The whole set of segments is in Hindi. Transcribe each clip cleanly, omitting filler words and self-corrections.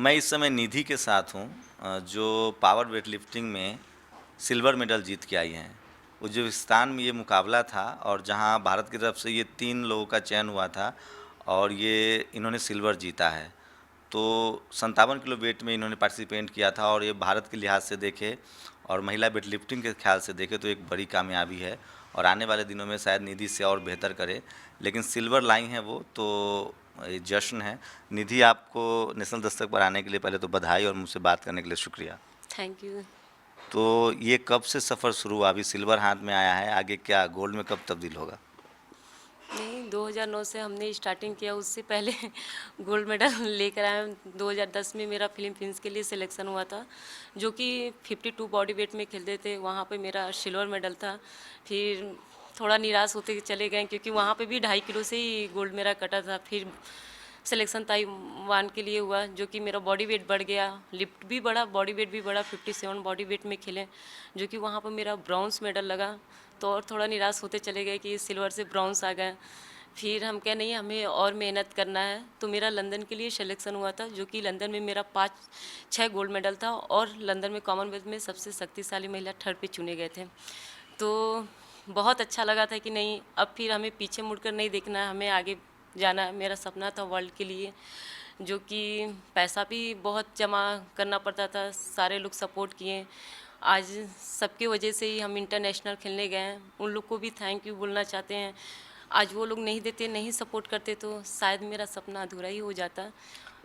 मैं इस समय निधि के साथ हूँ, जो पावर वेट लिफ्टिंग में सिल्वर मेडल जीत के आई हैं। उज्बेकिस्तान में ये मुकाबला था और जहाँ भारत की तरफ से ये 3 लोगों का चयन हुआ था और ये इन्होंने सिल्वर जीता है। तो 57 किलो वेट में इन्होंने पार्टिसिपेट किया था और ये भारत के लिहाज से देखे और महिला वेट लिफ्टिंग के ख्याल से देखे तो एक बड़ी कामयाबी है और आने वाले दिनों में शायद निधि से और बेहतर करे। लेकिन सिल्वर लाई हैं वो, तो ये जश्न है। निधि, आपको नेशनल दस्तक पर आने के लिए पहले तो बधाई और मुझसे बात करने के लिए शुक्रिया। Thank you. तो ये कब से सफ़र शुरू हुआ? अभी सिल्वर हाथ में आया है, आगे क्या गोल्ड में कब तब्दील होगा? नहीं, 2009 से हमने स्टार्टिंग किया, उससे पहले गोल्ड मेडल लेकर आए। 2010 में मेरा फिलीपींस के लिए सिलेक्शन हुआ था, जो कि 52 बॉडी वेट में खेलते थे। वहाँ पे मेरा सिल्वर मेडल था। फिर थोड़ा निराश होते चले गए, क्योंकि वहाँ पे भी 2.5 किलो से ही गोल्ड मेरा कटा था। फिर सिलेक्शन ताइवान के लिए हुआ, जो कि मेरा बॉडी वेट बढ़ गया, लिफ्ट भी बढ़ा, बॉडी वेट भी बढ़ा। 57 बॉडी वेट में खेले, जो कि वहाँ पर मेरा ब्रॉन्ज मेडल लगा। तो और थोड़ा निराश होते चले गए कि सिल्वर से ब्रॉन्ज आ गए। फिर हम कहे नहीं, हमें और मेहनत करना है। तो मेरा लंदन के लिए सिलेक्शन हुआ था, जो कि लंदन में मेरा 5-6 गोल्ड मेडल था और लंदन में कॉमनवेल्थ में सबसे शक्तिशाली महिला 3rd पे चुने गए थे। तो बहुत अच्छा लगा था कि नहीं, अब फिर हमें पीछे मुड़कर नहीं देखना है, हमें आगे जाना है। मेरा सपना था वर्ल्ड के लिए, जो कि पैसा भी बहुत जमा करना पड़ता था, सारे लोग सपोर्ट किए। आज सबके वजह से ही हम इंटरनेशनल खेलने गए हैं। उन लोग को भी थैंक यू बोलना चाहते हैं। आज वो लोग नहीं देते, नहीं सपोर्ट करते, तो शायद मेरा सपना अधूरा ही हो जाता।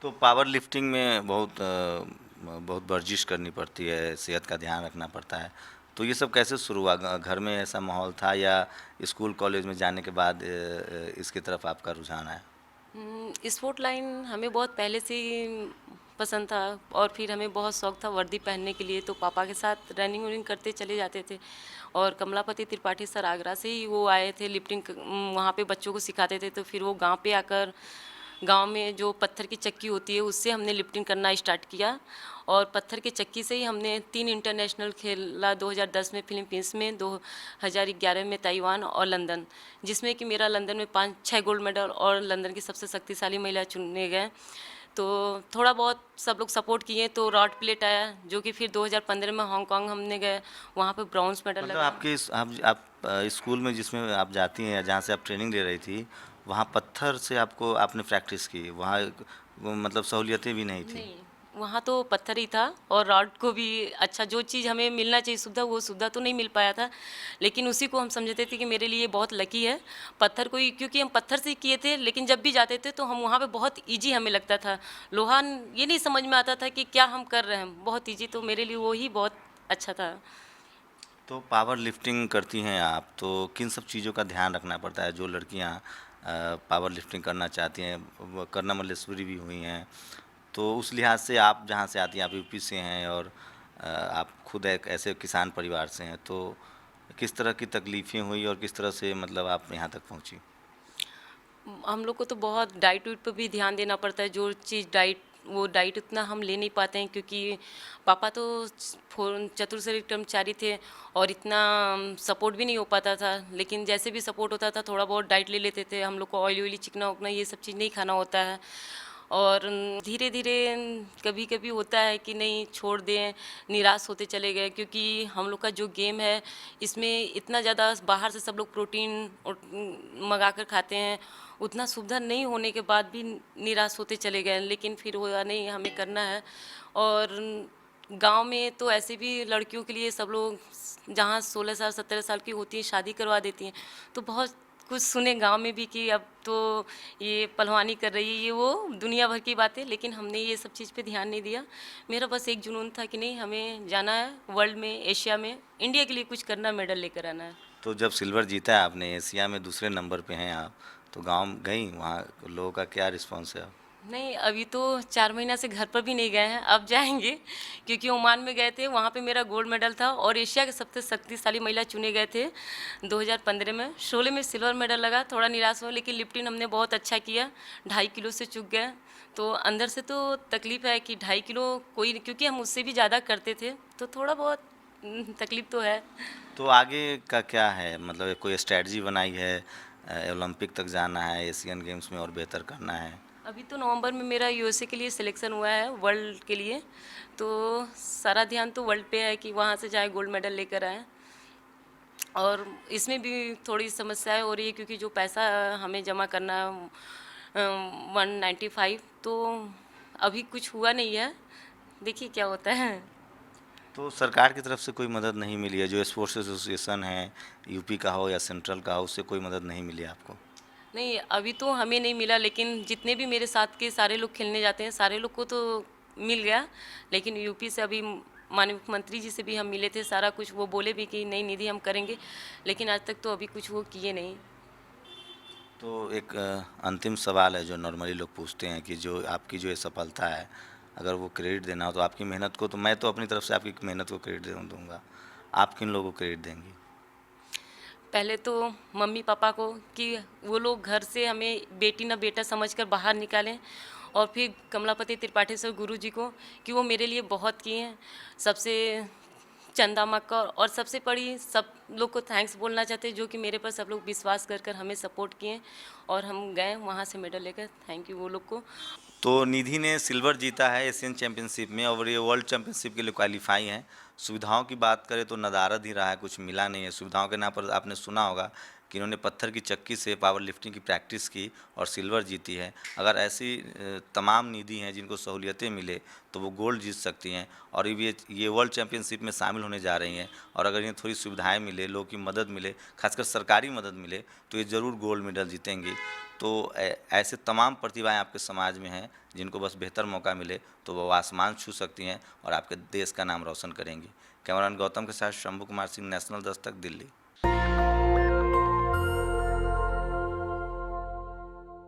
तो पावर लिफ्टिंग में बहुत वर्जिश करनी पड़ती है, सेहत का ध्यान रखना पड़ता है। तो ये सब कैसे शुरू हुआ? घर में ऐसा माहौल था या स्कूल कॉलेज में जाने के बाद इसकी तरफ आपका रुझान आया? स्पोर्ट लाइन हमें बहुत पहले से ही पसंद था और फिर हमें बहुत शौक था वर्दी पहनने के लिए। तो पापा के साथ रनिंग वनिंग करते चले जाते थे। और कमलापति त्रिपाठी सर आगरा से ही वो आए थे, लिफ्टिंग वहाँ पे बच्चों को सिखाते थे। तो फिर वो गांव पे आकर, गांव में जो पत्थर की चक्की होती है उससे हमने लिफ्टिंग करना स्टार्ट किया। और पत्थर की चक्की से ही हमने 3 इंटरनेशनल खेला, 2010 में फिलीपींस में, 2011 में ताइवान और लंदन, जिसमें कि मेरा लंदन में 5-6 गोल्ड मेडल और लंदन की सबसे शक्तिशाली महिला चुने गए। तो थोड़ा बहुत सब लोग सपोर्ट किए, तो रॉड प्लेट आया, जो कि फिर 2015 में हांगकांग हमने गए, वहाँ पे ब्रॉन्ज मेडल मतलब लगा। आपके आप स्कूल में जिसमें आप जाती हैं या जहाँ से आप ट्रेनिंग ले रही थी, वहाँ पत्थर से आपने प्रैक्टिस की? वहाँ मतलब सहूलियतें भी नहीं थी? नहीं, वहाँ तो पत्थर ही था और रॉड को भी अच्छा, जो चीज़ हमें मिलना चाहिए सुविधा, वो सुविधा तो नहीं मिल पाया था। लेकिन उसी को हम समझते थे कि मेरे लिए बहुत लकी है पत्थर को ही, क्योंकि हम पत्थर से ही किए थे। लेकिन जब भी जाते थे तो हम वहाँ पे बहुत इजी हमें लगता था। लोहा ये नहीं समझ में आता था कि क्या हम कर रहे हैं, बहुत इजी। तो मेरे लिए वो ही बहुत अच्छा था। तो पावर लिफ्टिंग करती हैं आप, तो किन सब चीज़ों का ध्यान रखना पड़ता है? जो लड़कियां पावर लिफ्टिंग करना चाहती हैं, वो करना मल्लेश्वरी भी हुई हैं, तो उस लिहाज से आप जहाँ से आती हैं, आप यूपी से हैं और आप खुद एक ऐसे किसान परिवार से हैं, तो किस तरह की तकलीफ़ें हुई और किस तरह से मतलब आप यहाँ तक पहुँची? हम लोग को तो बहुत डाइट वाइट पर भी ध्यान देना पड़ता है। जो चीज़ डाइट, वो डाइट उतना हम ले नहीं पाते हैं, क्योंकि पापा तो चतुर्श्रेणी कर्मचारी थे और इतना सपोर्ट भी नहीं हो पाता था। लेकिन जैसे भी सपोर्ट होता था, थोड़ा बहुत डाइट ले लेते थे। हम लोग को ऑयली ऑयली, चिकना उकना ये सब चीज़ नहीं खाना होता है। और धीरे धीरे कभी कभी होता है कि नहीं, छोड़ दें, निराश होते चले गए, क्योंकि हम लोग का जो गेम है इसमें इतना ज़्यादा बाहर से सब लोग प्रोटीन मंगा कर खाते हैं, उतना सुविधा नहीं होने के बाद भी निराश होते चले गए। लेकिन फिर हुआ नहीं, हमें करना है। और गांव में तो ऐसे भी लड़कियों के लिए सब लोग जहाँ 16 साल 17 साल की होती हैं शादी करवा देती हैं। तो बहुत कुछ सुने गांव में भी कि अब तो ये पहलवानी कर रही है, ये वो दुनिया भर की बातें। लेकिन हमने ये सब चीज़ पे ध्यान नहीं दिया। मेरा बस एक जुनून था कि नहीं, हमें जाना है वर्ल्ड में, एशिया में, इंडिया के लिए कुछ करना, मेडल लेकर आना है। तो जब सिल्वर जीता है आपने, एशिया में दूसरे नंबर पे हैं आप, तो गांव गई, वहाँ लोगों का क्या रिस्पॉन्स है? नहीं, अभी तो 4 महीना से घर पर भी नहीं गए हैं, अब जाएंगे। क्योंकि ओमान में गए थे, वहाँ पे मेरा गोल्ड मेडल था और एशिया के सबसे शक्तिशाली महिला चुने गए थे 2015 में। शोले में सिल्वर मेडल लगा, थोड़ा निराश हुआ, लेकिन लिफ्टिंग हमने बहुत अच्छा किया, 2.5 किलो से चूक गए। तो अंदर से तो तकलीफ है कि 2.5 किलो कोई, क्योंकि हम उससे भी ज़्यादा करते थे, तो थोड़ा बहुत तकलीफ तो है। तो आगे का क्या है? मतलब कोई स्ट्रैटेजी बनाई है? ओलंपिक तक जाना है, एशियन गेम्स में और बेहतर करना है? अभी तो नवंबर में मेरा यूएसए के लिए सिलेक्शन हुआ है वर्ल्ड के लिए, तो सारा ध्यान तो वर्ल्ड पे है कि वहाँ से जाए गोल्ड मेडल लेकर आए। और इसमें भी थोड़ी समस्याएं हो रही है क्योंकि जो पैसा हमें जमा करना है 195, तो अभी कुछ हुआ नहीं है, देखिए क्या होता है। तो सरकार की तरफ से कोई मदद नहीं मिली है? जो स्पोर्ट्स एसोसिएशन है, यूपी का हो या सेंट्रल का हो, उससे कोई मदद नहीं मिली आपको? नहीं, अभी तो हमें नहीं मिला, लेकिन जितने भी मेरे साथ के सारे लोग खेलने जाते हैं सारे लोग को तो मिल गया। लेकिन यूपी से अभी माननीय मुख्यमंत्री जी से भी हम मिले थे, सारा कुछ वो बोले भी कि नहीं निधि हम करेंगे, लेकिन आज तक तो अभी कुछ वो किए नहीं। तो एक अंतिम सवाल है जो नॉर्मली लोग पूछते हैं कि जो आपकी जो ये सफलता है, अगर वो क्रेडिट देना हो तो आपकी मेहनत को, तो मैं तो अपनी तरफ से आपकी मेहनत को क्रेडिट दूंगा, आप किन लोगों को क्रेडिट देंगी? पहले तो मम्मी पापा को कि वो लोग घर से हमें बेटी ना बेटा समझकर बाहर निकालें, और फिर कमलापति त्रिपाठी गुरु जी को कि वो मेरे लिए बहुत किए हैं। सबसे चंदा मक्का, और सबसे बड़ी सब लोग को थैंक्स बोलना चाहते हैं जो कि मेरे पर सब लोग विश्वास कर कर हमें सपोर्ट किए और हम गए वहाँ से मेडल लेकर। थैंक यू वो लोग को। तो निधि ने सिल्वर जीता है एशियन चैंपियनशिप में और ये वर्ल्ड चैंपियनशिप के लिए क्वालिफाई हैं। सुविधाओं की बात करें तो नदारद ही रहा है, कुछ मिला नहीं है। सुविधाओं के नाम पर आपने सुना होगा कि इन्होंने पत्थर की चक्की से पावर लिफ्टिंग की प्रैक्टिस की और सिल्वर जीती है। अगर ऐसी तमाम निधि हैं जिनको सहूलियतें मिले तो वो गोल्ड जीत सकती हैं और ये वर्ल्ड चैंपियनशिप में शामिल होने जा रही हैं। और अगर इन्हें थोड़ी सुविधाएं मिले, लोगों की मदद मिले, खासकर सरकारी मदद मिले, तो ये ज़रूर गोल्ड मेडल जीतेंगी। तो ऐसे तमाम प्रतिभाएं आपके समाज में हैं जिनको बस बेहतर मौका मिले तो वो आसमान छू सकती हैं और आपके देश का नाम रोशन करेंगी। कैमरामैन गौतम के साथ शंभू कुमार सिंह, नेशनल दस्तक, दिल्ली।